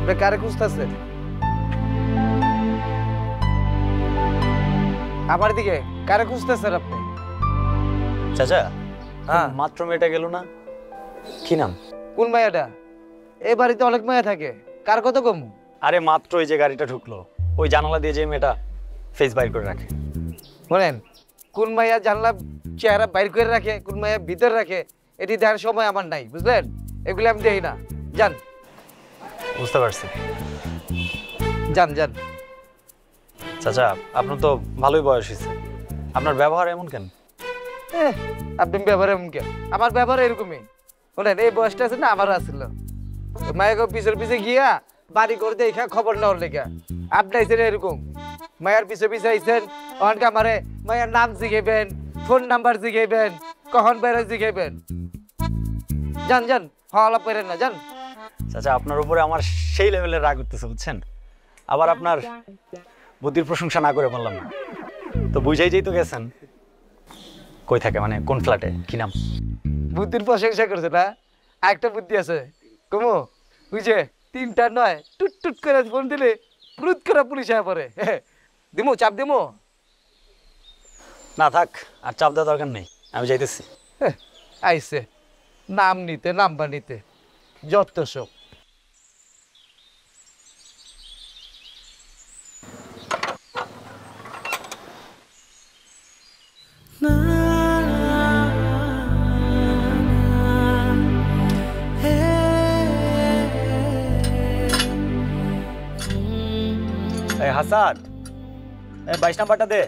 আপনি কারে খুঁজতেছেন? আমার দিকে কারে খুঁজতেছেন আপনি? চাচা হ্যাঁ, মাত্র মেয়েটা গেল না, কি নাম? কোন মায়াটা? এই বাড়িতে অনেক মায়া থাকে, কার কত কম? আরে মাত্র ওই যে গাড়িটা ঢুকলো, ওই জানালা দিয়ে যে মেয়েটা ফেস বাইর করে রাখে। বলেন, কোন মাইয়া জানলা চেহারা বাইর করে রাখে, কোন মাইয়া ভিতর রাখে, এটি দেখার সময় আমার নাই, বুঝলেন? এগুলো আমি দেখি না। যান বুঝতে পারছি। যান যান। চাচা আপনার তো ভালোই বয়স হয়েছে, আপনার ব্যবহার এমন কেন? আপনি ব্যবহার এমন কেন? আমার ব্যবহার এরকমই। বলেন, এই বয়সটা আছে না আমারও আসছিল, মায়াকে পিছর পিছে গিয়া বাড়ি করে দেখা খবর নেওয়ার লেখা। আপনি আইসেন এরকম, মায়ের পিছে পিছে আইসেন, অনেক আমারে মায়ের নাম জিগাইবেন, ফোন নাম্বার জিগাইবেন, কখন বেড়ে জিগাইবেন। যান যান, হওয়ালা পেরেন না, যান। চাচা আপনার উপরে আমার সেই লেভেলের রাগ উঠতেছে বুঝছেন, আবার আপনার বুদ্ধির প্রশংসা না করে বললাম না তো বুঝাই যেই তো গেছেন। কই থাকে মানে কোন ফ্ল্যাটে, কি নাম? বুদ্ধির প্রশংসা করছে না, একটা বুদ্ধি আছে কমো, বুঝছে? 3টা নয়, টুট টুট করে ফোন দিলে ক্রুত করে পুলিশ আয়া পড়ে। দিমু চাপ দিমু? না থাক, আর চাপ দেওয়া দরকার নেই, আমি যাইতেছি। আইসে নাম নিতে, নাম্বার নিতে, যত সব। এই হাসান, এই 22 নাম্বারটা দে।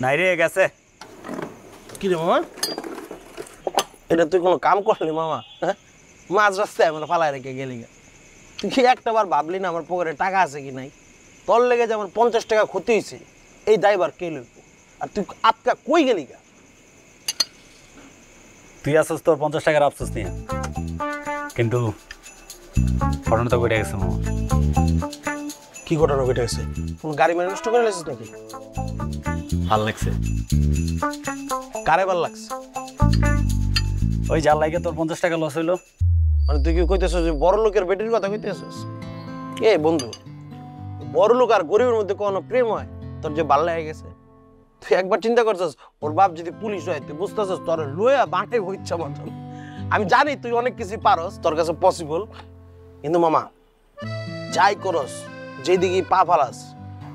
নাই রে, গেছে। কি রে মামা, এটা তুই কোনো কাম করলি মামা? হ্যাঁ, মাঝ রাস্তায় আমার ফালায় রেখে গেলি। তুই কি একটা বার ভাবলি না আমার পকেটে টাকা আছে কি নাই? তোর লেগে যে আমার 50 টাকা ক্ষতি হয়েছে, এই দায়বার কে লইব? আর তুই আটকা কই গেলি গা? তুই আসছিস তোর 50 টাকার আফসোস নিয়ে, কিন্তু ঘটনা তো ঘটে গেছে মামা। কি ঘটনা ঘটে গেছে? কোনো গাড়ি মেরে নষ্ট করে লেছিস নাকি? ভাল লাগছে। কারে ভাল লাগছে? ওই যার লাগে তোর 50 টাকা লস হইলো। মানে তুই কি কইতেছ যে বড় লোকের বেটির কথা কইতেছিস? এ বন্ধু, বড় লোক আর গরিবের মধ্যে কোনো প্রেম হয়? তোর যে ভাল লাগে গেছে, তুই একবার চিন্তা করছিস ওর বাপ যদি পুলিশ হয়, তুই বুঝতেছিস তোর লইয়া বাঁটে হইচ্ছা মতন। আমি জানি তুই অনেক কিছু পারস, তোর কাছে পসিবল, কিন্তু মামা যাই করস, যেদিকে পা ফালাস,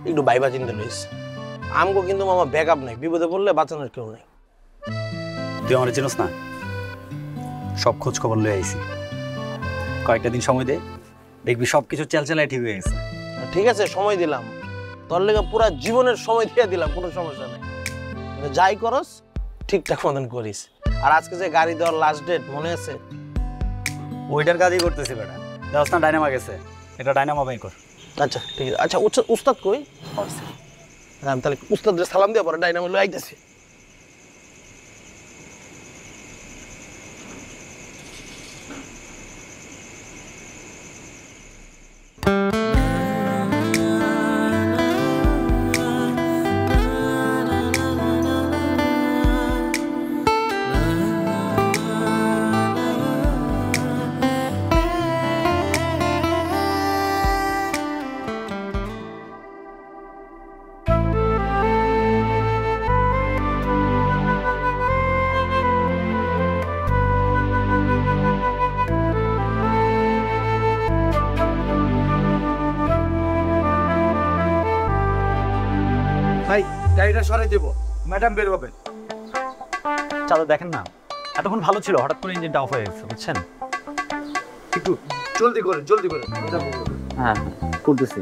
একটু ভাইবা চিন্তা লইস। আমগো কিন্তু মামা ব্যাকআপ নাই, বিপদে পড়লে বাঁচানোর কেউ নাই। তুই আমার চিনস না, সব খোঁজ খবর লয়ে আইছি। কয়েকটা দিন সময় দে, দেখবি সবকিছু চেলচেলায় ঠিক হয়ে গেছে। ঠিক আছে, সময় দিলাম, তোর লেগে পুরা জীবনের সময় দিয়ে দিলাম, কোনো সমস্যা নেই। কিন্তু যাই করস ঠিকঠাক মতন করিস। আর আজকে যে গাড়ি দেওয়ার লাস্ট ডেট মনে আছে? ওইটার কাজই করতেছি বেটা। দেওয়াস না ডাইনামা গেছে, এটা ডাইনামা বাই কর। আচ্ছা ঠিক আছে। আচ্ছা উস্তাদ কই? আমি তাহলে উস্তাদের সালাম দিয়ে পরে ডাইনামো লই আইতেছি। ভাই, গাড়িটা সরাই দেবো, ম্যাডাম বের হবে। চাঁদা দেখেন না, এতক্ষণ ভালো ছিল, হঠাৎ করে ইঞ্জিনটা অফ হয়ে গেছে বুঝছেন। একটু জলদি করে, জলদি করে। হ্যাঁ করতেছি।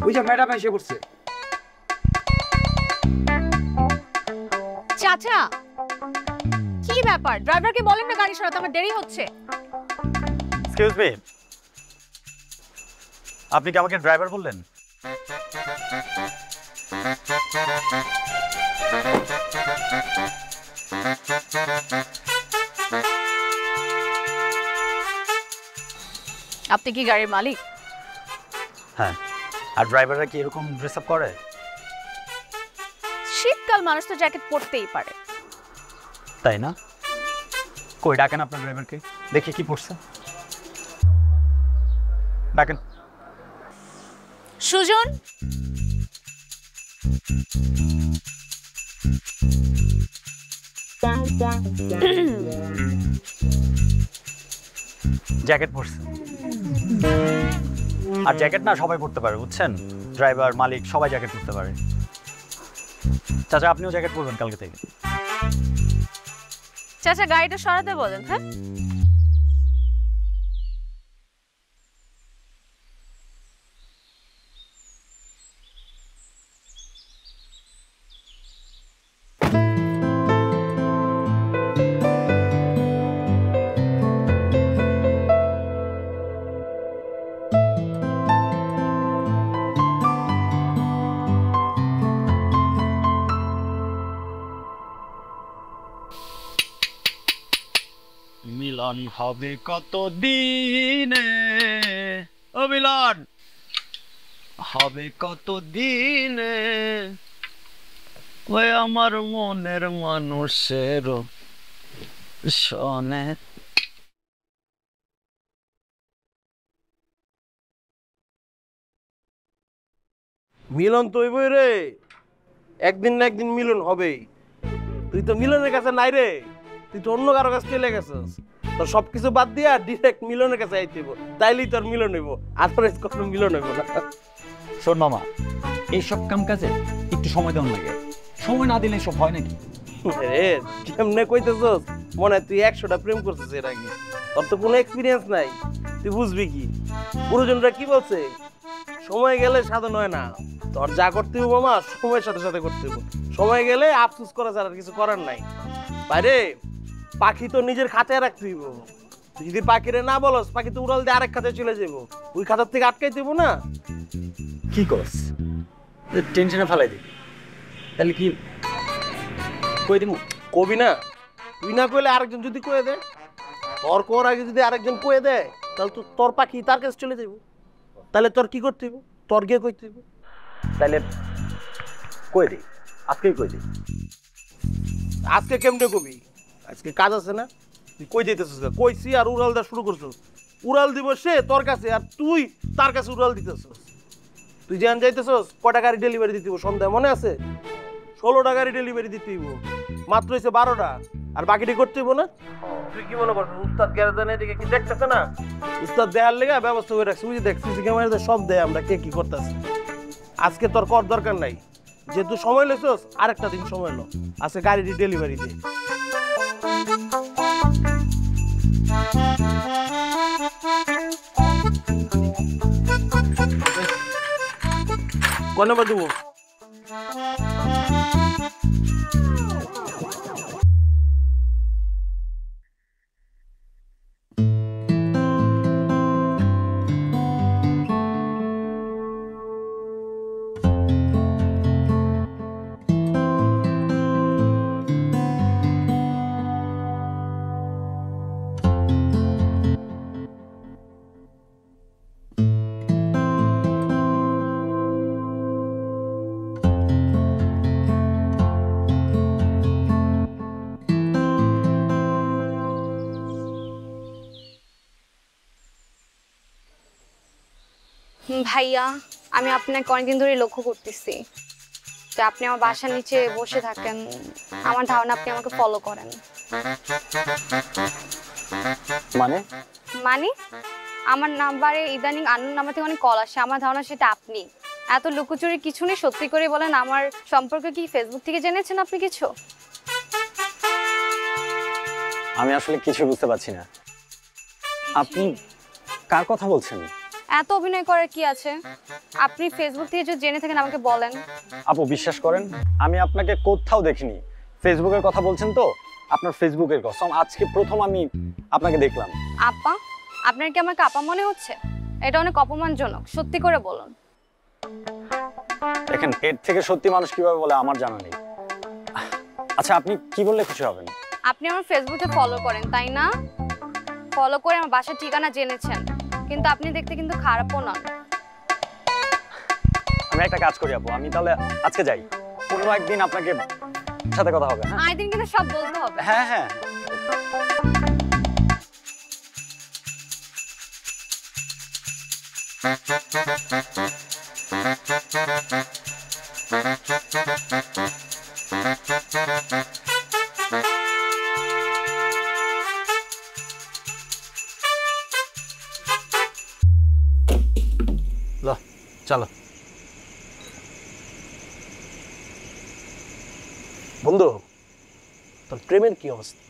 ওই যে ম্যাডাম এসে পড়ছে। চাচা, কি ব্যাপার? ড্রাইভারকে বলেন না গাড়ি সরাতে, আমার দেরি হচ্ছে। এক্সকিউজ মি, আপনি কি আমাকে ড্রাইভার বললেন? আপনি কি গাড়ির মালিক? হ্যাঁ, আর ড্রাইভাররা কি এরকম ড্রেস আপ করে? শীতকাল মানুষ তো জ্যাকেট পরতেই পারে। তাই না? কই ডাকেন আপনার ড্রাইভারকে, দেখি কি পড়ছে। ডাকেন। সুজন, জ্যাকেট পরছে। আর জ্যাকেট না সবাই পরতে পারে, বুঝছেন? ড্রাইভার, মালিক সবাই জ্যাকেট পরতে পারে। চাচা আপনিও জ্যাকেট পরবেন কালকে থেকে। চাচা গাড়িটা সরাতে বলেন। হ্যাঁ, মিলন হবে কত দিনে, ও মিলন হবে কত দিনে, ওই আমার মনের মানুষের শোনে। মিলন তো হইবই রে, একদিন না একদিন মিলন হবেই। তুই তো মিলনের কাছে নাই রে, তুই তো অন্য কারো কাছে চলে গেছিস। তোর সবকিছু বাদ দিয়া ডিরেক্ট মিলনের কাছে আইতে হইব, তাইলেই তোর মিলন হইব, আদারওয়াইজ কখনো মিলন হইব না। শোন মামা, এইসব কাম কাজে একটু সময় দেওয়া লাগে, সময় না দিলে সব হয় নাকি? রে কেমনে কইতেছস, মনে হয় তুই 100টা প্রেম করছিস এর আগে। তোর তো কোনো এক্সপিরিয়েন্স নাই, তুই বুঝবি কি? গুরুজনরা কি বলছে, সময় গেলে সাধন হয় না। তোর যা করতে হইব মামা সময়ের সাথে সাথে করতে হইব। সময় গেলে আফসোস করা ছাড়া আর কিছু করার নাই। বাইরে পাখি তো নিজের খাঁচায় রাখতে হইব। তুই যদি পাখিরে না বলস, পাখি তো উড়াল দিয়ে আরেক খাঁচায় চলে যাবো, ওই খাঁচার থেকে আটকাইতে হইব না। কি করস, টেনশনে ফেলাই দি, তাহলে কি কই দিমু? কবি না, তুই না কইলে আরেকজন যদি কয়ে দেয়, তোর কর আগে যদি আরেকজন কয়ে দেয়, তাহলে তো তোর পাখি তার কাছে চলে যাবো। তাহলে তোর কি করতে হইব? তোর গিয়ে কইতে হইব। তাহলে কই দি, আজকেই কই দি। আজকে কেমনে কবি? আজকে কাজ আছে না? তুই কই দিতেছিস? কইছি আর উড়াল দেওয়া শুরু করছিস। উড়াল দিব সে তোর কাছে, আর তুই তার কাছে উড়াল দিতেছিস। তুই যেন যাইতেছিস, কটা গাড়ি ডেলিভারি দিতে হইব সন্ধ্যায়, মনে আছে? 16টা গাড়ি ডেলিভারি দিতে হইব, মাত্র হয়েছে 12টা, আর বাকিটি করতে হইব না? তুই কি মনে করছিস উস্তাদ গ্যারেজের এদিকে কি দেখতেছে না? উস্তাদ দেয়ার লেগে ব্যবস্থা করে রাখছি, বুঝি দেখ সিসি ক্যামেরাতে সব দেয় আমরা কে কি করতেছি। আজকে তোর কর দরকার নাই, যেহেতু সময় লেছিস আরেকটা দিন সময় লো, আজকে গাড়িটি ডেলিভারি দে। কয় নম্বর দেবো? ভাইয়া, আমি আপনাকে অনেকদিন ধরে লক্ষ্য করতেছি যে আপনি আমার বাসার নিচে বসে থাকেন। আমার ধারণা আপনি আমাকে ফলো করেন। মানে মানে আমার নাম্বারে ইদানিং আননোন নাম্বার থেকে অনেক কল আসে, আমার ধারণা সেটা আপনি। এত লুকোচুরি কিছু নেই, সত্যি করে বলেন আমার সম্পর্কে কি ফেসবুক থেকে জেনেছেন আপনি কিছু? আমি আসলে কিছু বুঝতে পারছি না, আপনি কার কথা বলছেন? এত অভিনয় করার কি আছে? আপনি ফেসবুক থেকে যদি জেনে থাকেন আমাকে বলেন। আপু বিশ্বাস করেন, আমি আপনাকে কোথাও দেখিনি। ফেসবুকের কথা বলছেন তো, আপনার ফেসবুকের কসম আজকে প্রথম আমি আপনাকে দেখলাম। আপা? আপনার কি আমাকে আপা মনে হচ্ছে? এটা অনেক অপমানজনক, সত্যি করে বলুন। দেখেন, এর থেকে সত্যি মানুষ কিভাবে বলে আমার জানা নেই। আচ্ছা, আপনি কি বললে খুশি হবেন? আপনি আমার ফেসবুকে ফলো করেন তাই না? ফলো করে আমার বাসার ঠিকানা জেনেছেন, কিন্তু আপনি দেখতে কিন্তু খারাপও নন। আমি একটা কাজ করি আপু, আমি তাহলে আজকে যাই, কোনো একদিন আপনাকে সাথে কথা হবে। হ্যাঁ আরেকদিন কিন্তু সব বলতে হবে। হ্যাঁ হ্যাঁ। চলো বন্ধু, তোর প্রেমের কি অবস্থা?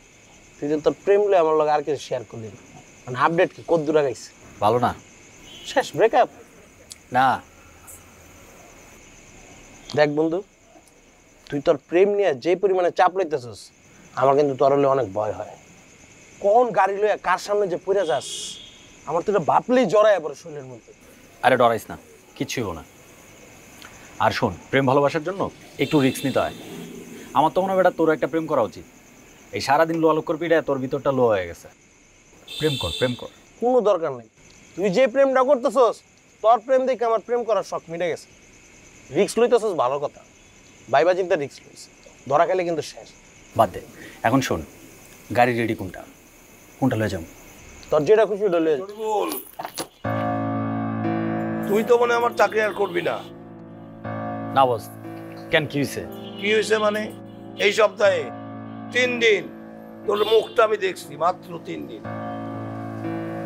তুই তো তোর প্রেম লয়ে আমার লগে আর কিছু শেয়ার করলি না, মানে আপডেট কি কত দূর আগাইছে? ভালো না? শেষ ব্রেকআপ? না। দেখ বন্ধু, তুই তোর প্রেম নিয়ে যে পরিমাণে চাপ লইতেছস, আমার কিন্তু তোর হলে অনেক ভয় হয়। কোন গাড়ি লইয়া কার সামনে যে পড়ে যাস, আমার তো এটা ভাবলেই জড়ায় পড়ে শরীরের মধ্যে। আরে ডরাইস না, কিচ্ছুই হবো না। আর শোন, প্রেম ভালোবাসার জন্য একটু রিস্ক নিতে হয়। আমার তো মনে হয় এটা তোর একটা প্রেম করা উচিত। এই সারাদিন লো আলোক করবি, তোর ভিতরটা লো হয়ে গেছে। প্রেম কর, প্রেম কর। কোনো দরকার নেই, তুই যে প্রেমটা করতেছস, তোর প্রেম দেখে আমার প্রেম করার শখ মিটে গেছে। রিস্ক লইতেছস ভালো কথা, ভাইবা চিন্তা রিস্ক লইস, ধরা খেলে কিন্তু শেষ। বাদ দে। এখন শোন, গাড়ি রেডি কোনটা কোনটা লয়ে যাও? তোর যেটা খুশি ওটা লইয়া যা। বল, তুই তো মনে হয় আমার চাকরি আর করবি না। না বস, কেন কি হয়েছে? কি হয়েছে মানে? এই সপ্তাহে 3 দিন তোর মুখটা আমি দেখছি, মাত্র 3 দিন।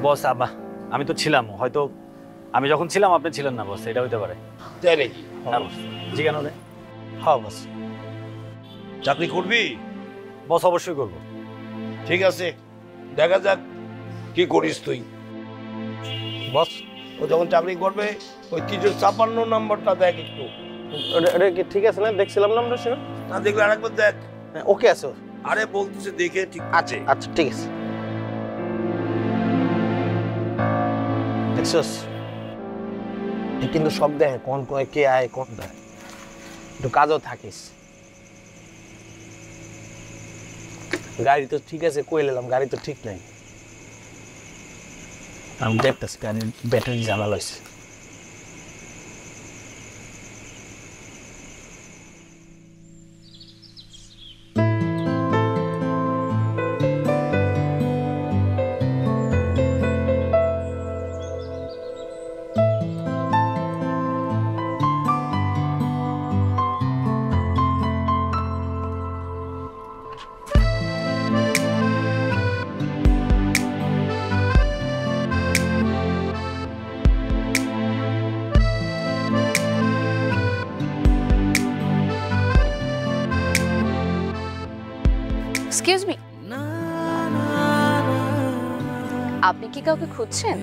বস আমি তো ছিলাম, হয়তো আমি যখন ছিলাম আপনি ছিলেন না বস, এটা হইতে পারে। তাই নাকি? না বস, জি কেন রে? হ্যাঁ বস। চাকরি করবি? বস অবশ্যই করবো। ঠিক আছে, দেখা যাক কি করিস তুই। বস ও যখন চাকরি করবে ওই 356 নাম্বারটা দেখ একটু। ওটা কি ঠিক আছে না? দেখছিলাম না আমরা সেটা। না দেখলে আরেকবার দেখ। ওকে আছে। আরে বলতেছে দেখে ঠিক আছে। আচ্ছা ঠিক আছে। দেখছস, এ কিন্তু সব দেখে কোন কয় কে আয় কোন দেয়, একটু কাজও থাকিস। গাড়ি তো ঠিক আছে কই নিলাম, গাড়ি তো ঠিক নাই। আমি দেখতেছি গাড়ির ব্যাটারি ঝামেলা হয়েছে। এক্সকিউজ মি, আপনি কি কাউকে খুঁজছেন?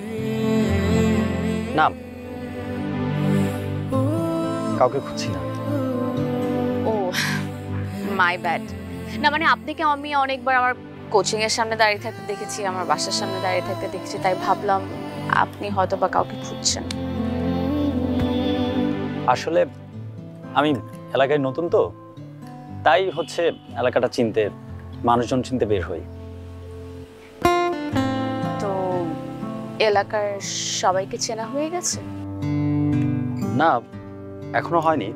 না, কাউকে খুঁজছি না। ও মাই ব্যাড। না মানে আপনাকে আমি অনেকবার আমার কোচিং এর সামনে দাঁড়িয়ে থাকতে দেখেছি, আমার বাসার সামনে দাঁড়িয়ে থাকতে দেখেছি, তাই ভাবলাম আপনি হয়তো বা কাউকে খুঁজছেন। আসলে আমি এলাকায় নতুন তো, তাই হচ্ছে এলাকাটা চিনতে, মানুষজন চিনতে বের হই। তো এলাকার সবাইকে চেনা হয়ে গেছে? না, এখনো হয়নি।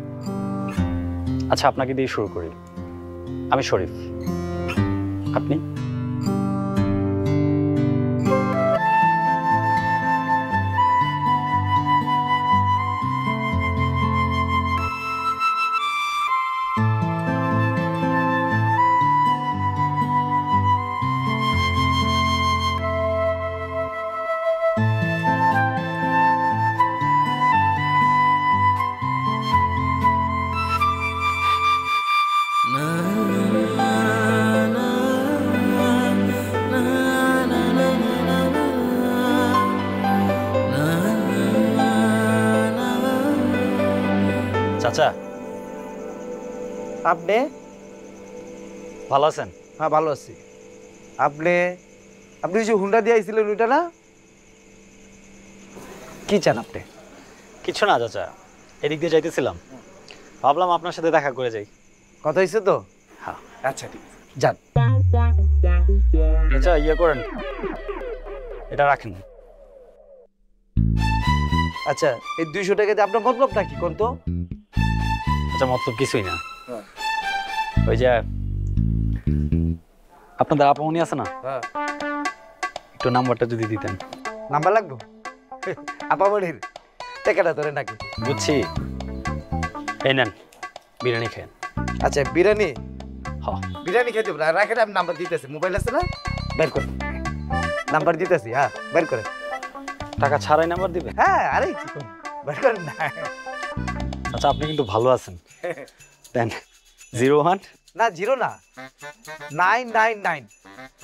আচ্ছা আপনাকে দিয়ে শুরু করি। আমি শরীফ, আপনি? চাচা, আপনি? ভালো আছেন? হ্যাঁ ভালো আছি। আপনি আপনি যে হুন্ডা দিয়ে আইছিলেন ওইটা না? কি চান আপনি? কিছু না চাচা, এদিক দিয়ে যাইতেছিলাম, ভাবলাম আপনার সাথে দেখা করে যাই। কথা হয়েছে তো? হ্যাঁ। আচ্ছা ঠিক আছে, যান। আচ্ছা ইয়ে করেন, এটা রাখেন। আচ্ছা এই 200 টাকা দিয়ে আপনার মতলবটা কি কোন তো? আচ্ছা মতলব কিছুই না, ওই যে আপনাদের আপামনি আছে না, হ্যাঁ একটু নাম্বারটা যদি দিতেন। নাম্বার লাগবে আপামনির টাকাটা ধরে নাকি? বুঝছি, এই নেন বিরিয়ানি খেয়েন। আচ্ছা বিরিয়ানি, হ্যাঁ বিরিয়ানি খেতে হবে রাখেন, আমি নাম্বার দিতেছি, মোবাইল আছে না, বের করে নাম্বার দিতেছি। হ্যাঁ বের করে। টাকা ছাড়াই নাম্বার দিবে? হ্যাঁ আরে কি কোন বের করেন না। আচ্ছা আপনি কিন্তু ভালো আছেন। দেন 01 না 0 না 999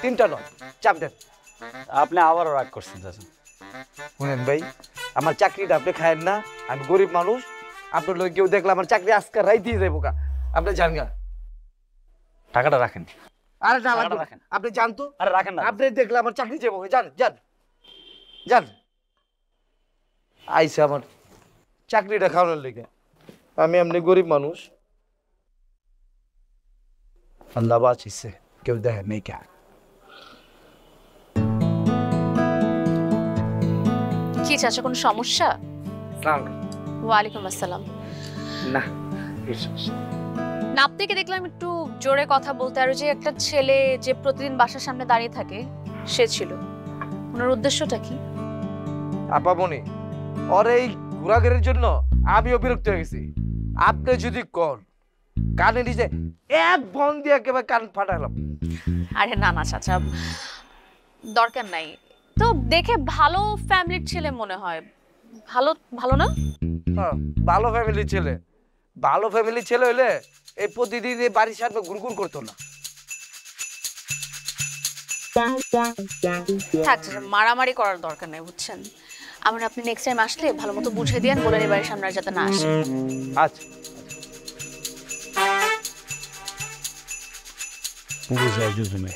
তিনটা নয়, চাপ দেন। আপনি আবারও রাগ করছেন চাচা। শুনেন ভাই, আমার চাকরিটা আপনি খায়েন না, আমি গরিব মানুষ, আপনার লোক কেউ দেখলে আমার চাকরি আজকে রাই দিয়ে যাবো কা, আপনি জান গা। টাকাটা রাখেন। আরে না টাকাটা লাগবে, রাখেন। আপনি জানতো, আরে রাখেন না। আপনি দেখলে আমার চাকরি যাবো, যান যান যান। আইসে আমার চাকরিটা খাওয়ানোর লেগে, আমি এমনি গরিব মানুষ, আল্লাহ বাঁচিয়েছে, কেউ দেখে নেই কে। কি চাচা কোনো সমস্যা? ওয়ালাইকুম আসসালাম। না না আপনাকে দেখলাম একটু জোরে কথা বলতে, আর যে একটা ছেলে যে প্রতিদিন বাসার সামনে দাঁড়িয়ে থাকে সে ছিল, ওনার উদ্দেশ্যটা কি? আপামনি ওর এই ঘোরাঘুরির জন্য আমিও বিরক্ত হয়ে গেছি। আপনি যদি কর কানে নিচে এক বন দিয়ে একেবারে কান ফাটালাম। আরে না না চাচা, দরকার নাই তো, দেখে ভালো ফ্যামিলির ছেলে মনে হয়, ভালো ভালো না? হ্যাঁ, ভালো ফ্যামিলির ছেলে, ভালো ফ্যামিলির ছেলে হইলে এই প্রতিদিন এই বাড়ির সামনে ঘুরঘুর করতো না। থাক চাচা, মারামারি করার দরকার নেই বুঝছেন। আমার আপনি নেক্সট টাইম আসলে ভালো মতো বুঝিয়ে দিয়েন, বলে এই বাড়ির সামনে আর যাতে না আসে। আচ্ছা বুঝাই জুজুমে।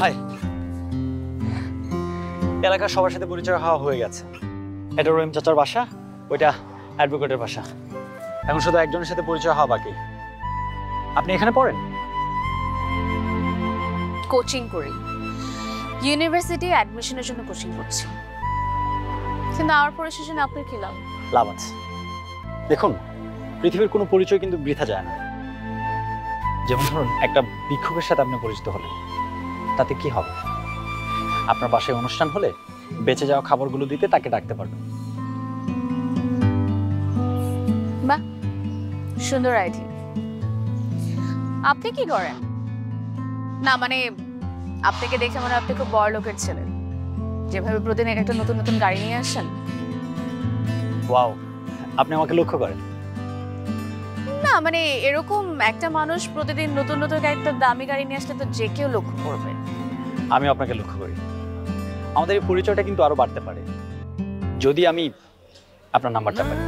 হাই, এলাকার সবার সাথে পরিচয় হওয়া হয়ে গেছে। এটা রহিম চাচার বাসা, ওইটা অ্যাডভোকেটের বাসা। এখন শুধু একজনের সাথে পরিচয় হওয়া বাকি। আপনি এখানে পড়েন? কোচিং করি, ইউনিভার্সিটি অ্যাডমিশনের জন্য কোচিং করছি। কিন্তু আমার পরিচয় শুনে আপনার কি লাভ? লাভ আছে। দেখুন, পৃথিবীর কোনো পরিচয় কিন্তু বৃথা যায় না। যেমন ধরুন, একটা ভিক্ষুকের সাথে আপনি পরিচিত হলেন, তাতে কি হবে? আপনার বাসায় অনুষ্ঠান হলে বেঁচে যাওয়া খাবারগুলো দিতে তাকে ডাকতে পারবেন। বাহ, সুন্দর আইডিয়া। আপনি কি করেন? না মানে আপনাকে দেখে মনে হয় আপনি খুব বড় লোকের ছেলে, যেভাবে প্রতিদিন একটা নতুন নতুন গাড়ি নিয়ে আসেন। ওয়াও, আপনি আমাকে লক্ষ্য করেন? না মানে এরকম একটা মানুষ প্রতিদিন নতুন নতুন একটা দামি গাড়ি নিয়ে আসলে তো যে কেউ লক্ষ্য করবে। আমি আপনাকে লক্ষ্য করি। আমাদের এই পরিচয়টা কিন্তু আরো বাড়তে পারে যদি আমি আপনার নাম্বারটা পাই।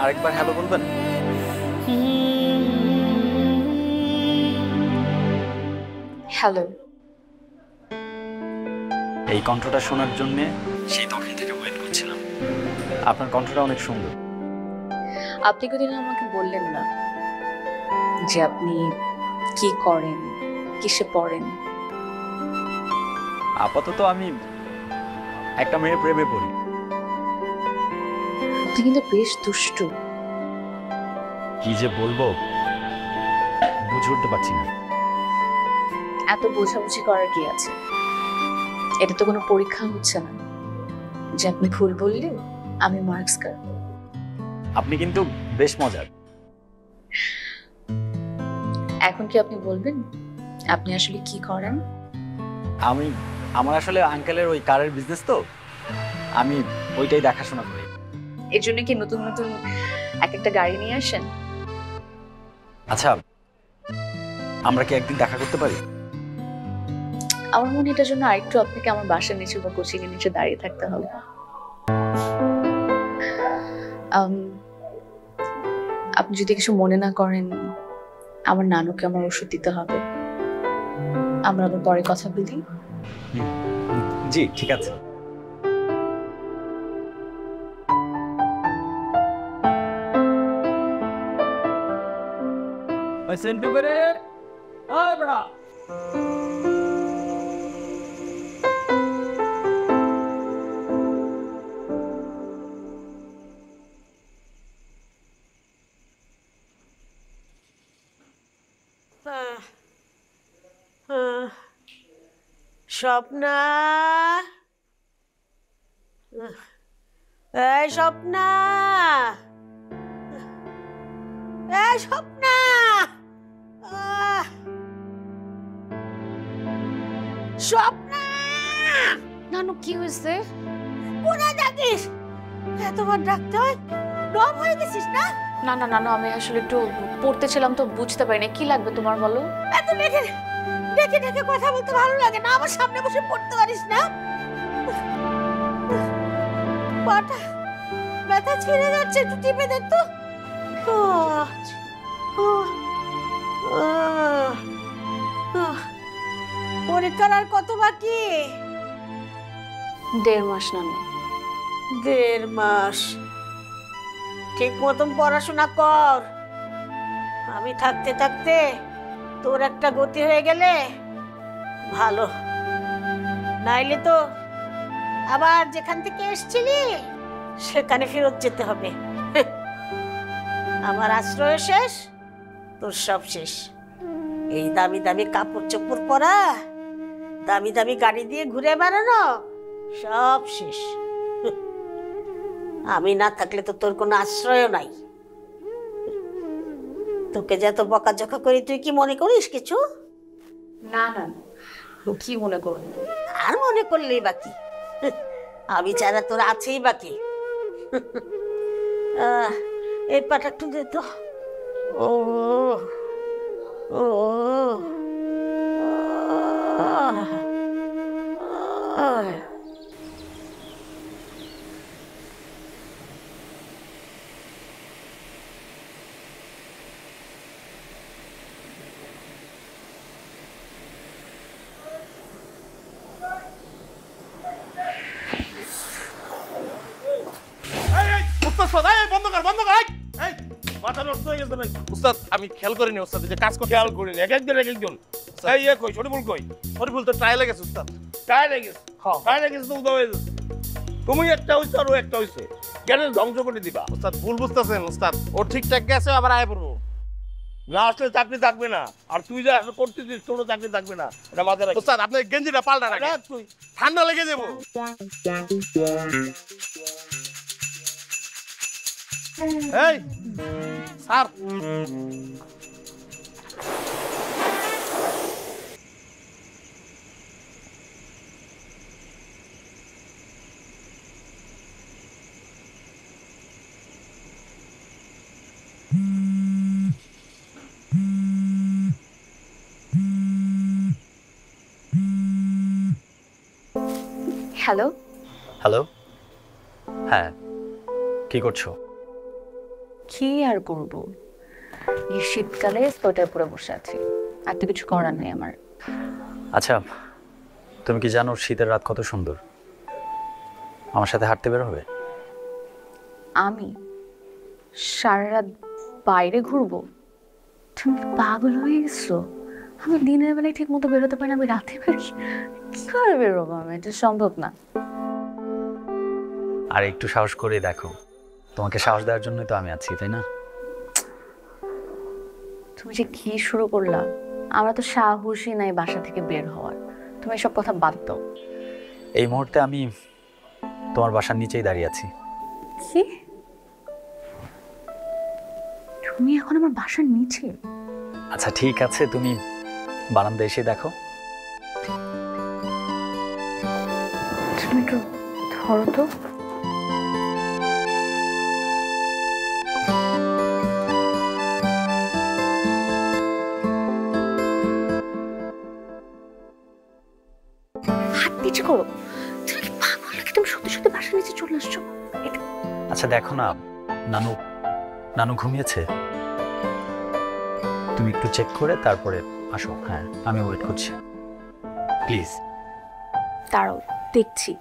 আরেকবার হ্যালো বলবেন? হ্যালো। এই কণ্ঠটা শোনার জন্য সেই তখন থেকে ওয়েট করছিলাম। আপনার কণ্ঠটা অনেক সুন্দর। আপনি কোনদিন আমাকে বললেন না যে আপনি কি করেন, কিসে পড়েন। আপাতত আমি একটা মেয়ের প্রেমে পড়ি। আপনি কিন্তু বেশ দুষ্টু। কি যে বলবো বুঝে উঠতে পারছি না। এত বোঝাবুঝি করার কি আছে? এটা তো কোনো পরীক্ষা হচ্ছে না যে আপনি ভুল বললে আমি মার্কস কাটবো। আপনি কিন্তু বেশ মজার। এখন কি আপনি বলবেন আপনি আসলে কি করেন? আমার আসলে আঙ্কেলের ওই কারের বিজনেস, তো আমি ওইটাই দেখাশোনা করি। এর জন্য কি নতুন নতুন এক একটা গাড়ি নিয়ে আসেন? আচ্ছা, আমরা কি একদিন দেখা করতে পারি? আমার মনে হয় এটার জন্য আরেকটু আপনাকে আমার বাসার নিচে বা কোচিং এর নিচে দাঁড়িয়ে থাকতে হবে। আপনি যদি কিছু মনে না করেন, আমার নানুকে আমার ওষুধ দিতে হবে। আমরা আবার পরে কথা বলি। জি ঠিক আছে। সেন্টু করে ওই বড়া স্বপ্না, এই স্বপ্না, এই স্বপ্না, স্বপ্না, নানু কি হয়েছে? কোথায় থাকিস? এতবার ডাকতে হয়, ডম হয়ে গেছিস না? না না নানু, আমি আসলে একটু পড়তেছিলাম তো বুঝতে পারিনি। কি লাগবে তোমার বলো? এত ডেকে ডেকে ডেকে কথা বলতে ভালো লাগে না? আমার সামনে বসে পড়তে পারিস না? পাটা ব্যথা ছিঁড়ে যাচ্ছে, একটু টিপে দে তো। পরীক্ষার আর কত বাকি? 1.5 মাস নানু। 1.5 মাস? ঠিক মতন পড়াশোনা কর। আমি থাকতে থাকতে তোর একটা গতি হয়ে গেলে ভালো, নাইলে তো আবার যেখান থেকে এসেছিলি সেখানে ফেরত যেতে হবে। আমার আশ্রয় শেষ, তোর সব শেষ। এই দামি দামি কাপড় চোপড় পরা, দামি দামি গাড়ি দিয়ে ঘুরে বেড়ানো, সব শেষ। আমি না থাকলে তো তোর কোনো আশ্রয় নাই। তোকে যত বকাঝকা করি তুই কি মনে করিস কিছু? না না, কি মনে করুন? আর মনে করলেই বাকি, আমি ছাড়া তোর আছেই বাকি। এই পাটা একটু দে তো। ও ও মাথা নষ্ট হয়ে গেছে নাকি? উস্তাদ আমি খেয়াল করিনি উস্তাদ, যে কাজ করতে খেয়াল করিনি, এক একজন এক একজন। এই কই শরীফুল কই? শরীফুল তো ট্রায়ালে গেছে উস্তাদ। টায়ার হয়ে গেছে, হ্যাঁ। টায়ার হয়ে গেছে তো উদা হয়ে গেছে। তুমি একটা হইছো আর ও একটা হইছে, কেন ধ্বংস করে দিবা? উস্তাদ ভুল বুঝতেছেন উস্তাদ, ও ঠিকঠাক গেছে আবার আয় পড়বো। না আসলে চাকরি থাকবে না, আর তুই যা আসলে করতেছিস তোরও চাকরি থাকবে না, এটা মাথায় রাখ। উস্তাদ আপনার গেঞ্জিটা পাল্টা রাখেন, রাখ তুই। ঠান্ডা লেগে যাবো। এই স্যার, হ্যালো। হ্যালো। হ্যাঁ, কি করছো? কি আর করব, এই শীতকালে সোয়েটার পরে বসে আছি, আর তো কিছু করার নেই আমার। আচ্ছা, তুমি কি জানো শীতের রাত কত সুন্দর? আমার সাথে হাঁটতে বের হবে? আমি সারা রাত বাইরে ঘুরবো? তুমি পাগল হয়ে গেছো? আমি দিনের বেলায় ঠিক মতো বেরোতে পারি না, আমি রাতে বেরোই? কি করে বেরোবো আমি? এটা সম্ভব না। আর একটু সাহস করে দেখো, তোমাকে সাহস দেওয়ার জন্যই তো আমি আছি, তাই না? তুমি যে কি শুরু করলা, আমরা তো সাহসী নাই বাসা থেকে বের হওয়ার। তুমি এসব কথা বাদ দাও। এই মুহূর্তে আমি তোমার বাসার নিচেই দাঁড়িয়ে আছি। কি? তুমি এখন আমার বাসার নিচে? আচ্ছা ঠিক আছে, তুমি বারান্দায় এসে দেখো। তুমি একটু ধরো তো। হাত নিচে করো। তুমি কি পাগল নাকি? তুমি সত্যি সত্যি বাসার নিচে চলে আসছো? আচ্ছা দেখো না, নানু নানু ঘুমিয়েছে, তুমি একটু চেক করে তারপরে আসো। হ্যাঁ, আমি ওয়েট করছি, প্লিজ। দাঁড়াও, দেখছি।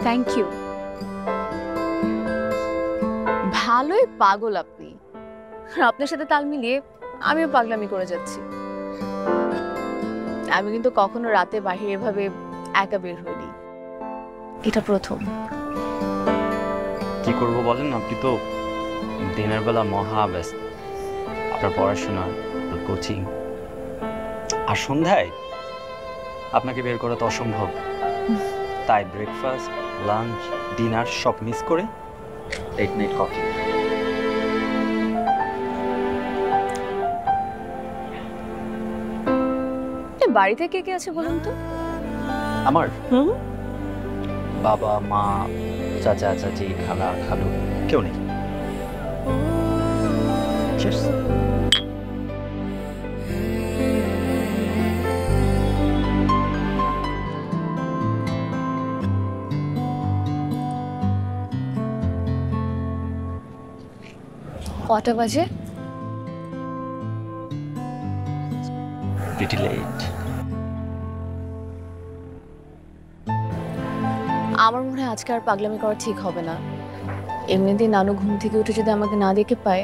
Thank you. ভালোই পাগল আপনি। আপনার সাথে তাল মিলিয়ে আমিও পাগলামি করে যাচ্ছি। আমি কিন্তু কখনো রাতে বাহিরে এভাবে একা বের হইনি, এটা প্রথম। কি করব বলেন, আপনি তো দিনের বেলা মহা ব্যস্ত, আপনার পড়াশোনা, আপনার কোচিং, আর সন্ধ্যায় আপনাকে বের করা তো অসম্ভব। তাই ব্রেকফাস্ট, লাঞ্চ, ডিনার সব মিস করে লেট নাইট কফি। বাড়িতে কে কে আছে বলুন তো? আমার বাবা, মা, চাচা, চাচি, খালা, খালু কেউ নেই। Cheers. কটা বাজে? Pretty late. আমার মনে হয় আজকে আর পাগলামি করা ঠিক হবে না। এমনিতেই নানু ঘুম থেকে উঠে যদি আমাকে না দেখে পায়,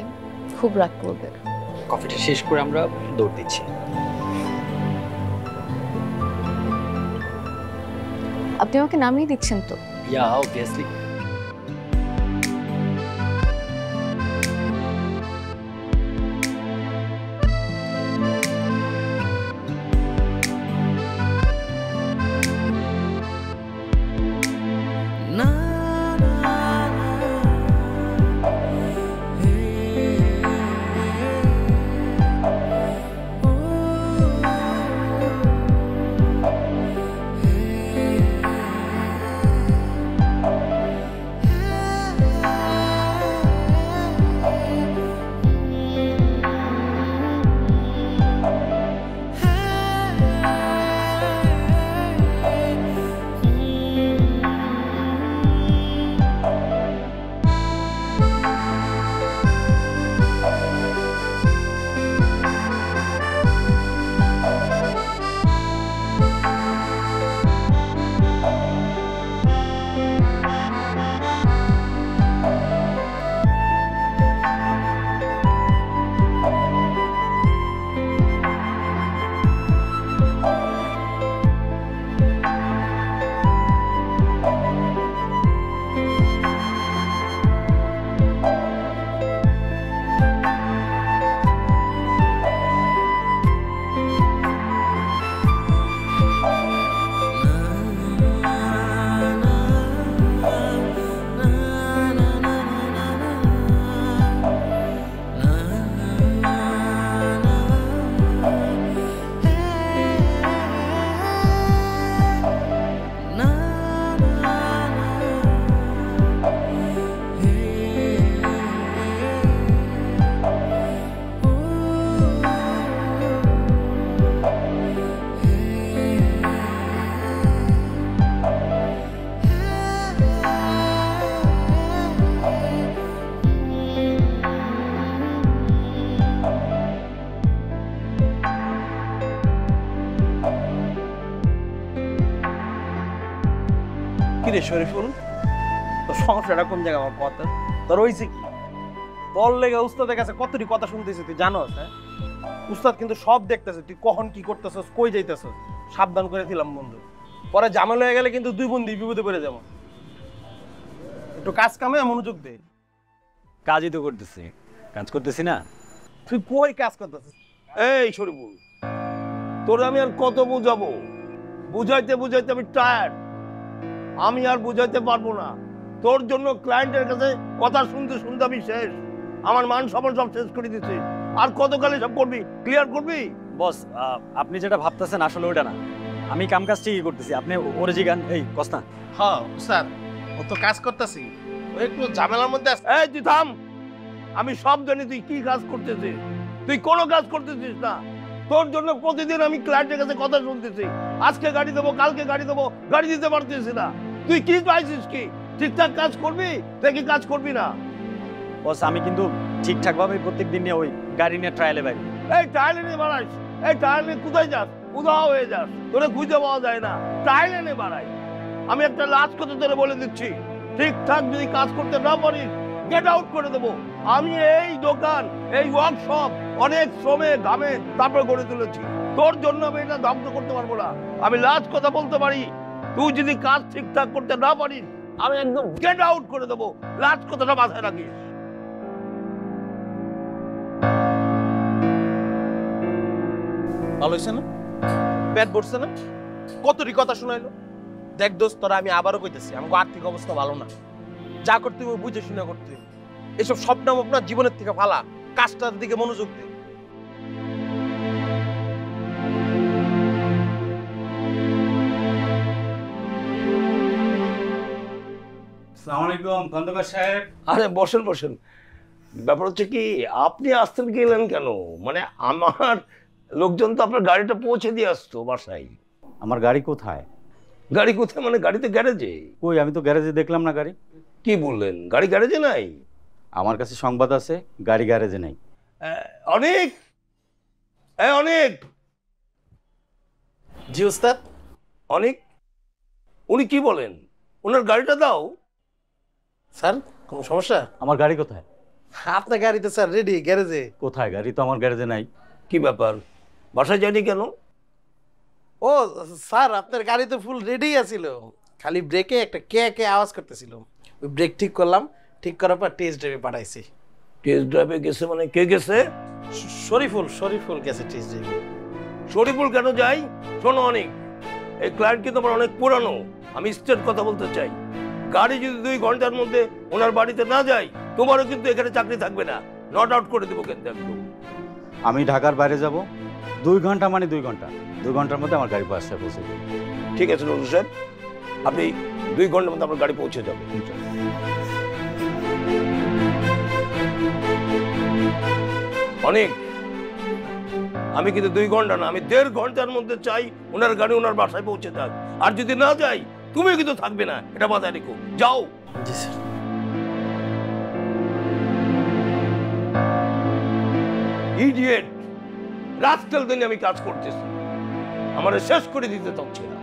খুব রাগ করবে। কফিটা শেষ করে আমরা দৌড় দিচ্ছি। আপনি আমাকে নামিয়ে দিচ্ছেন তো? Yeah, obviously. কি রে শরীফুল, তোর সমস্যাটা কোন জায়গায় আমার কথা? তোর হইছে কি? তোর লেগে উস্তাদের কাছে কতটি কথা শুনতেছিস তুই জানোস? হ্যাঁ, উস্তাদ কিন্তু সব দেখতেছে তুই কখন কি করতেছস, কই যাইতেছস। সাবধান করে দিলাম বন্ধু, পরে ঝামেলা হয়ে গেলে কিন্তু দুই বন্ধু বিপদে পড়ে যাবো। একটু কাজ কামে মনোযোগ দে। কাজই তো করতেছি, কাজ করতেছি না। তুই কই কাজ করতেছিস? এই শরীফুল, তোরে আমি আর কত বুঝাবো? বুঝাইতে বুঝাইতে আমি টায়ার্ড। আমি আর বুঝাইতে পারবো না। তোর জন্য ক্লায়েন্টের কাছে কথা শুনতে শুনতে আমি শেষ। আমার মান সম্মান সব শেষ করে দিচ্ছে। আর কতকালে সব করবি? ক্লিয়ার করবি? বস, আপনি যেটা ভাবতেছেন আসলে ওইটা না। আমি কাম কাজ ঠিকই করতেছি, আপনি ওরে জিগান। এই কস্তা, হ্যাঁ স্যার, ও তো কাজ করতেছি, ও একটু ঝামেলার মধ্যে আছে। এই তুই থাম। আমি সব জানি তুই কি কাজ করতেছিস। তুই কোনো কাজ করতেছিস না। তোর জন্য প্রতিদিন আমি ক্লায়েন্টের কাছে কথা শুনতেছি। আজকে গাড়ি দেবো, কালকে গাড়ি দেবো, গাড়ি দিতে পারতেছি না। তুই কি চাইছিস? কি ঠিকঠাক কাজ করবি নাকি কাজ করবি না? বস আমি কিন্তু ঠিকঠাক ভাবে প্রত্যেক দিন ওই গাড়ি নিয়ে ট্রায়ালে বাইরে। এই ট্রায়াল এনে বাড়াইস। এই ট্রায়াল নিয়ে কোথায় যাস? উধাও হয়ে যাস, তোরে খুঁজে পাওয়া যায় না। ট্রায়াল এনে বাড়াই। আমি একটা লাস্ট কথা তোরে বলে দিচ্ছি, ঠিকঠাক যদি কাজ করতে না পারিস গেট আউট করে দেবো। আমি এই দোকান, এই ওয়ার্কশপ অনেক শ্রমে ঘামে তারপরে গড়ে তুলেছি। তোর জন্য আমি এটা ধ্বংস করতে পারবো না। আমি লাস্ট কথা বলতে পারি, তুই যদি কাজ ঠিকঠাক করতে না পারিস আমি একদম গেট আউট করে দেবো। লাস্ট কথাটা মাথায় রাখিস। ভালো হয়েছে না? পেট ভরছে না? কতটি কথা শোনাইলো। দেখ দোস্ত, তোরা আমি আবারও কইতেছি, আমাকে আর্থিক অবস্থা ভালো না। যা করতে হবে বুঝে শুনে করতে হবে। এসব স্বপ্ন আপনার জীবনের থেকে ফালা, কাজটার দিকে মনোযোগ দে। আসসালামু আলাইকুম খন্দকার সাহেব। আরে বসেন বসেন। ব্যাপার হচ্ছে কি, আপনি আসতেন গেলেন কেন? মানে আমার লোকজন তো আপনার গাড়িটা পৌঁছে দিয়ে আসতো বাসায়। আমার গাড়ি কোথায়? গাড়ি কোথায় মানে? গাড়িতে গ্যারেজে। কই, আমি তো গ্যারেজে দেখলাম না গাড়ি। কি বললেন? গাড়ি গ্যারেজে নাই? আমার কাছে সংবাদ আছে গাড়ি গ্যারেজে নাই। অনেক অনেক। জি উস্তাদ। অনেক, উনি কি বলেন? ওনার গাড়িটা দাও। স্যার কোনো সমস্যা? আমার গাড়ি কোথায়? আপনার গাড়ি তো স্যার রেডি গ্যারেজে। কোথায়? গাড়ি তো আমার গ্যারেজে নাই। কি ব্যাপার, বাসায় যায়নি কেন? ও স্যার, আপনার গাড়ি তো ফুল রেডি আছিল, খালি ব্রেকে একটা কে কে আওয়াজ করতেছিল। ওই ব্রেক ঠিক করলাম, ঠিক করার পর টেস্ট ড্রাইভে পাঠাইছি। টেস্ট ড্রাইভে গেছে মানে কে গেছে? শরীফুল গেছে টেস্ট ড্রাইভে। শরীফুল কেন যাই? শোনো অনেক, এই ক্লায়েন্ট কিন্তু আমার অনেক পুরানো। আমি স্ট্রেট কথা বলতে চাই। গাড়ি যদি 2 ঘন্টার মধ্যে ওনার বাড়িতে না যায়, তোমারও কিন্তু এখানে চাকরি থাকবে না। নট আউট করে দেবো কিন্তু একদম। আমি ঢাকার বাইরে যাব, 2 ঘন্টা মানে 2 ঘন্টা। 2 ঘন্টার মধ্যে আমার গাড়ি বাসায় পৌঁছে যাবে। ঠিক আছে নজরুল সাহেব, আপনি 2 ঘন্টার মধ্যে আপনার গাড়ি পৌঁছে যাবে। অনেক, আমি কিন্তু 2 ঘন্টা না, আমি 1.5 ঘন্টার মধ্যে চাই ওনার গাড়ি ওনার বাসায় পৌঁছে যাক। আর যদি না যাই তুমিও কিন্তু থাকবে না, এটা মাথায় রেখো। যাও। জি স্যার। ইডিয়েট, রাস্কেল দিনে আমি কাজ করতেছি, আমার শেষ করে দিতে চাচ্ছি না।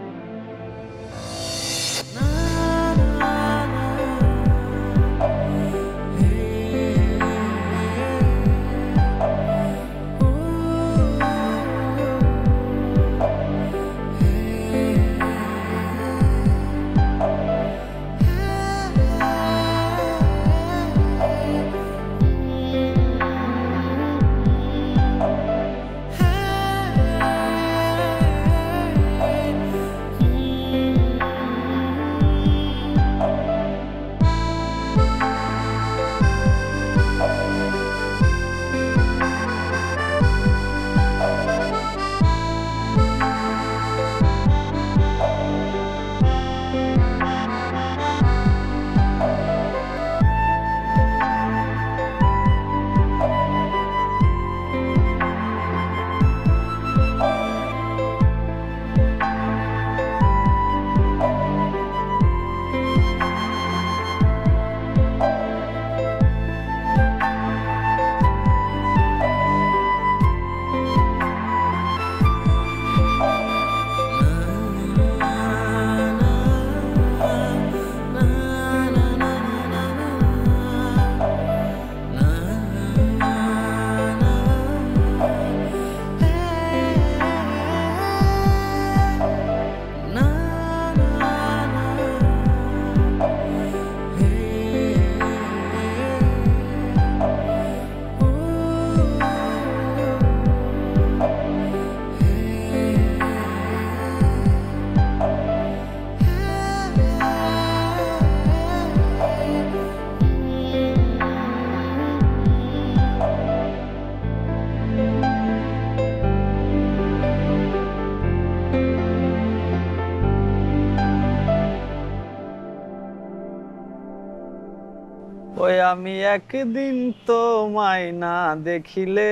ওই আমি একদিন তোমায় না দেখিলে,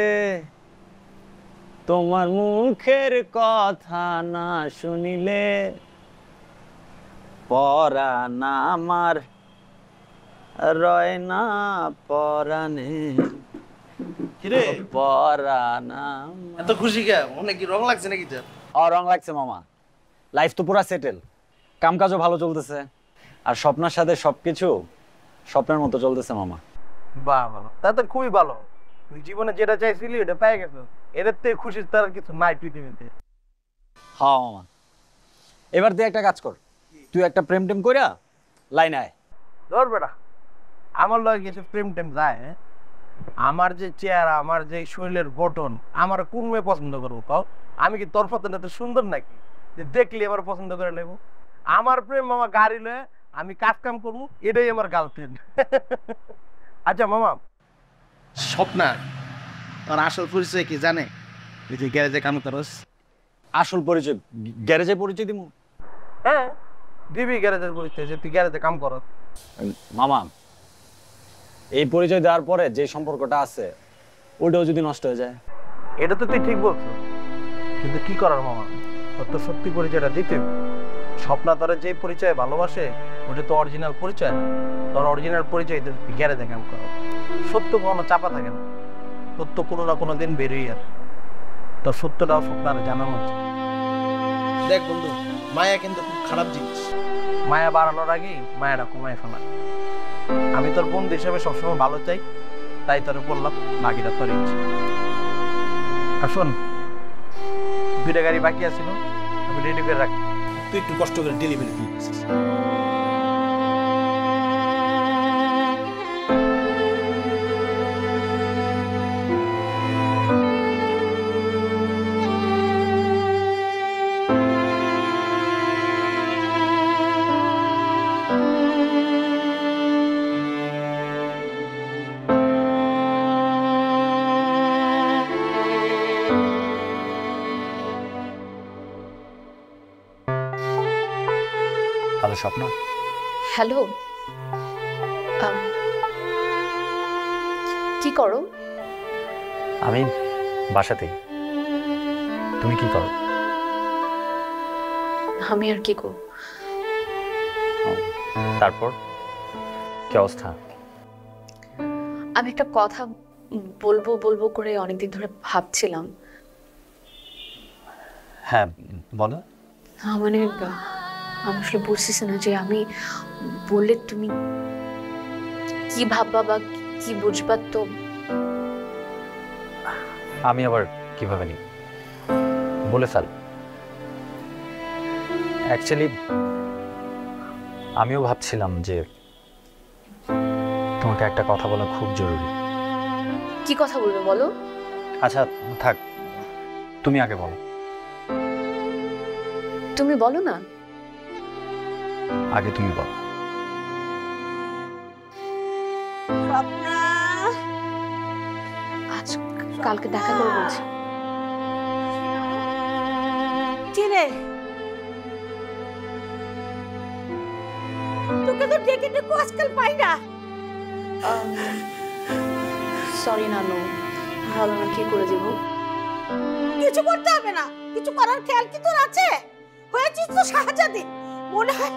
তোমার মুখের কথা না শুনিলে, পরাণ আমার রয় না পরাণে। কিরে পরাণ এত খুশি কে? অনেক কি রং লাগছে নাকি তোর? রং লাগছে মামা। লাইফ তো পুরা সেটেল, কামকাজও ভালো চলতেছে, আর স্বপ্নের সাথে সবকিছু স্বপ্নের মতো চলতেছে মামা। বাহ বাহ, তা তো খুবই ভালো। তুই জীবনে যেটা চাইছিলি ওটা পেয়ে গেছো, এদের থেকে খুশির তার আর কিছু নাই পৃথিবীতে। হ্যাঁ মামা, এবার তুই একটা কাজ কর, তুই একটা প্রেম টেম কইরা লাইন আয়। ধর বেটা, আমার লগে কিছু প্রেম টেম যায়? হ্যাঁ? আমার যে চেহারা, আমার যে শরীরের গঠন, আমার কোন মেয়ে পছন্দ করবো কাও? আমি কি তোর পছন্দ এত সুন্দর নাকি যে দেখলি আমার পছন্দ করে নেবো? আমার প্রেম মামা গাড়ি লয়ে আমি কাজ কাম করবো, এটাই আমার গার্লফ্রেন্ড। আচ্ছা মামা, স্বপ্না তোর আসল পরিচয় কি জানে? তুই যে গ্যারেজে কাম করস। আসল পরিচয়? গ্যারেজে পরিচয় দিমু? হ্যাঁ দিবি গ্যারেজের পরিচয়, যে তুই গ্যারেজে কাম করস। মামা, এই পরিচয় দেওয়ার পরে যে সম্পর্কটা আছে ওটাও যদি নষ্ট হয়ে যায়? এটা তো তুই ঠিক বলছো, কিন্তু কি করার মামা, তোর তো সত্যি পরিচয়টা দিতে হবে। স্বপ্না তোর যে পরিচয় ভালোবাসে ওটা তো অরিজিনাল পরিচয় না। তোর অরিজিনাল পরিচয় তুই গ্যারেজে কাম করো। সত্য কোনো চাপা থাকে না, সত্য কোনো না কোনো দিন বেরোই আর তোর সত্যটাও স্বপ্নারে জানানো হচ্ছে। দেখ বন্ধু, মায়া কিন্তু খুব খারাপ জিনিস। মায়া বাড়ানোর আগেই মায়াটা কমায় ফেলা। আমি তোর বন্ধু হিসেবে সবসময় ভালো চাই, তাই তোরে বললাম, বাকিটা তোর ইচ্ছে। আর শোন, 2টা গাড়ি বাকি আছিল, আমি রেডি করে রাখি, তুই একটু কষ্ট করে ডেলিভারি দিয়ে দিচ্ছিস। হ্যালো স্বপ্ন। হ্যালো, কি করো? আমি বাসাতেই। তুমি কি করো? আমি আর কি করব? তারপর কি অবস্থা? আমি একটা কথা বলবো বলবো করে অনেকদিন ধরে ভাবছিলাম। হ্যাঁ বলো। মানে আমি আসলে বুঝতেছি না যে আমি বললে তুমি কি ভাববা বা কি বুঝবা। তো আমি আবার কিভাবে নিই? বলে ফেল। অ্যাকচুয়ালি আমিও ভাবছিলাম যে তোমাকে একটা কথা বলা খুব জরুরি। কি কথা বলবে বলো? আচ্ছা থাক, তুমি আগে বলো। তুমি বলো না। আগে তুমি বলো। আজ কালকে দেখা করে বলছি। চিনে তোকে তো ডেকে ডেকে আজকাল পাই না। সরি নানু, ভালো না কি করে দেব? কিছু করতে হবে না, কিছু করার খেয়াল কি তোর আছে? হয়েছিস তো শাহজাদি। মনে হয়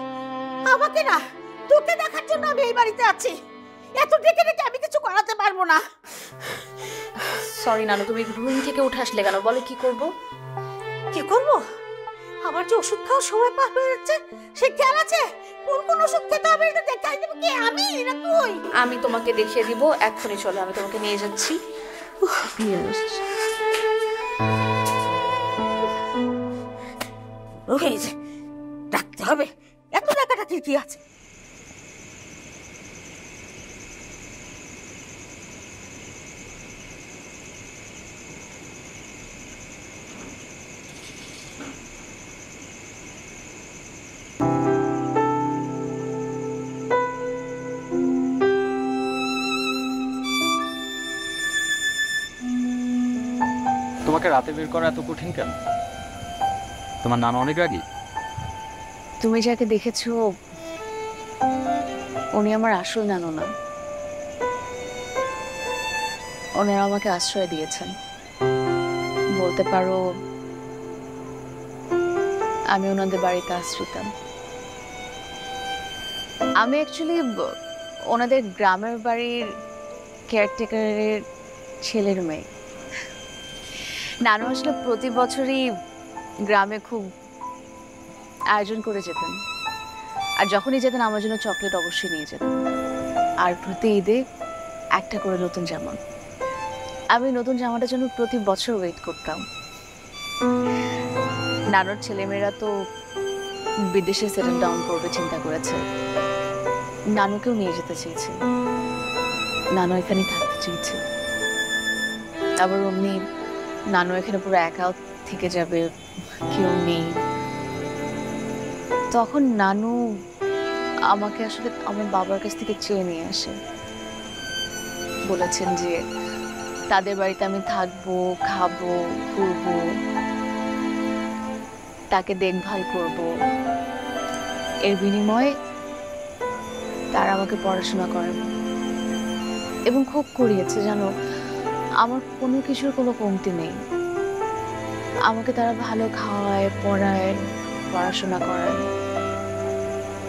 আমাকে না, তোকে দেখার জন্য আমি এই বাড়িতে আছি। এত ডেকে ডেকে আমি কিছু করাতে পারবো না। সরি নানু, তুমি রুম থেকে উঠে আসলে কেন? বলে কি করব? কি করব? আমার যে ওষুধ খাওয়ার সময় পার হয়ে যাচ্ছে, সে খেয়াল আছে? কোন কোন ওষুধ খেতে হবে এটা দেখাই দেবো কি আমি না তুই? আমি তোমাকে দেখিয়ে দিব, এক্ষুনি চলো, আমি তোমাকে নিয়ে যাচ্ছি। ডাকতে হবে, এত ডাকাডাকি কি আছে? তোমাকে রাতে বের করা এত কঠিন কেন? তোমার নানা অনেক রাগী? তুমি যাকে দেখেছো উনি আমার আসল নানু না। ওনারা আমাকে আশ্রয় দিয়েছেন, বলতে পারো আমি ওনাদের বাড়িতে আশ্রিতাম। আমি অ্যাকচুয়ালি ওনাদের গ্রামের বাড়ির কেয়ারটেকারের ছেলের মেয়ে। নানু আসলে প্রতি বছরই গ্রামে খুব আয়োজন করে যেতেন, আর যখনই যেতেন আমার জন্য চকলেট অবশ্যই নিয়ে যেতেন, আর প্রতি ঈদে একটা করে নতুন জামা। আমি নতুন জামাটার জন্য প্রতি বছর ওয়েট করতাম। নানুর ছেলেমেয়েরা তো বিদেশে সেটেল ডাউন করবে চিন্তা করেছে, নানুকেও নিয়ে যেতে চেয়েছে, নানু এখানে থাকতে চেয়েছে। আবার অমনি নানু এখানে পুরো একাও থেকে যাবে, কেউ নেই। তখন নানু আমাকে আসলে আমার বাবার কাছ থেকে চেয়ে নিয়ে আসে, বলেছেন যে তাদের বাড়িতে আমি থাকবো, খাবো, ঘুরবো, তাকে দেখভাল করব, এর বিনিময়ে তারা আমাকে পড়াশোনা করাবে। এবং খুব করিয়েছে জানো, আমার কোনো কিছুর কোনো কমতি নেই। আমাকে তারা ভালো খাওয়ায়, পড়ায়, পড়াশোনা করায়,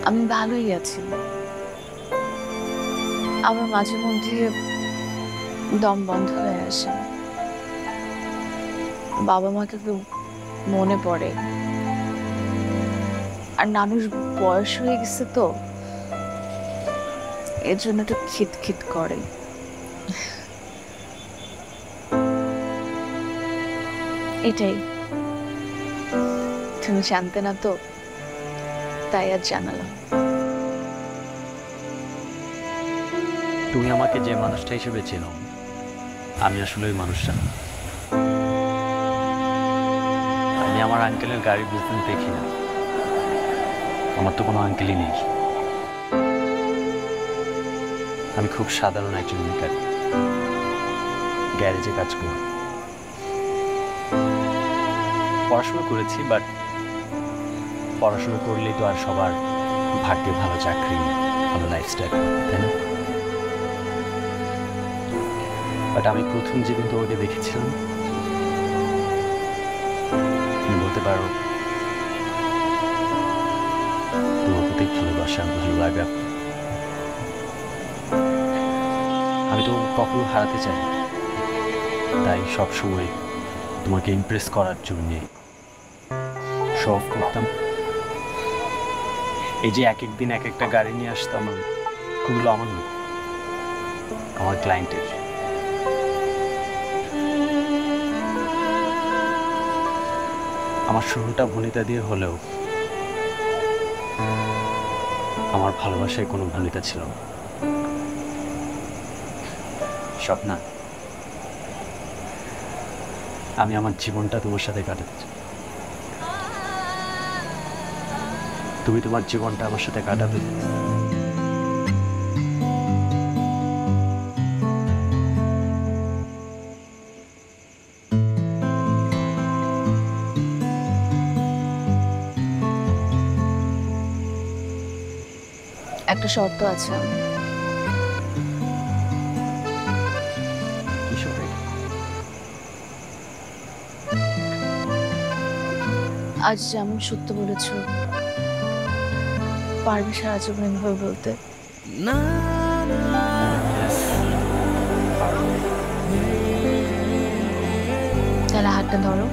আমি ভালোই আছি। আমার মাঝে মধ্যে দম বন্ধ হয়ে আসে, বাবা মাকে খুব মনে পড়ে। আর নানুর বয়স হয়ে গেছে তো, এর জন্য একটু খিটখিট করে। এটাই, তুমি জানতে না তো, তাই আর জানালাম। তুমি আমাকে যে মানুষটা হিসেবে চেনো, আমি আসলে ওই মানুষটা না। আমি আমার আঙ্কেলের গাড়ি বিজনেস দেখি না, আমার তো কোনো আঙ্কেলই নেই। আমি খুব সাধারণ একজন মেকানিক, গ্যারেজে কাজ করি। পড়াশোনা করেছি, বাট পড়াশোনা করলেই তো আর সবার ভাগ্যে ভালো চাকরি, ভালো লাইফস্টাইল, তাই না? বাট আমি প্রথম যেদিন তোমাকে দেখেছিলাম, তুমি বলতে পারো তোমার প্রতি ভালোবাসা, ভালো লাগা আমি তো কখনো হারাতে চাই না। তাই সবসময় তোমাকে ইমপ্রেস করার জন্যে শখ করতাম। এই যে এক একদিন এক একটা গাড়ি নিয়ে আসতাম, ওগুলো আমার না, আমার ক্লায়েন্টের। আমার শুরুটা ভনিতা দিয়ে হলেও আমার ভালোবাসায় কোনো ভনিতা ছিল না। স্বপ্না, আমি আমার জীবনটা তোমার সাথে কাটাতে চাই, তুমি তোমার জীবনটা আমার সাথে কাটাতে চাই। একটা শর্ত আছে। আজ যেমন সত্য বলেছ, পারবে সারা জীবন এভাবে বলতে? তাহলে হাতটা ধরো।